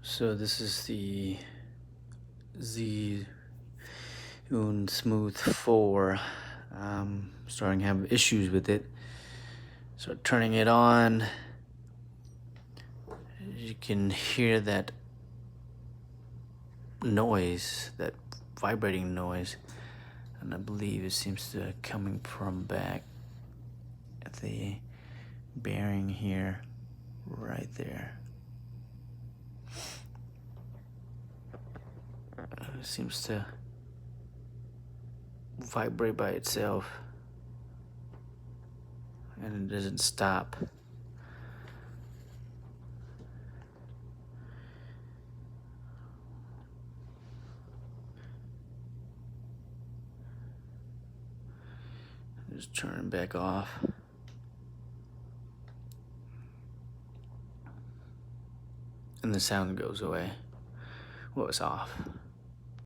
So this is the ZHIYUN Smooth 4. Starting to have issues with it. So turning it on, you can hear that noise, that vibrating noise, and I believe it seems to be coming from back at the bearing here, right there. It seems to vibrate by itself, and it doesn't stop. Just turn it back off. And the sound goes away. Well, it's off.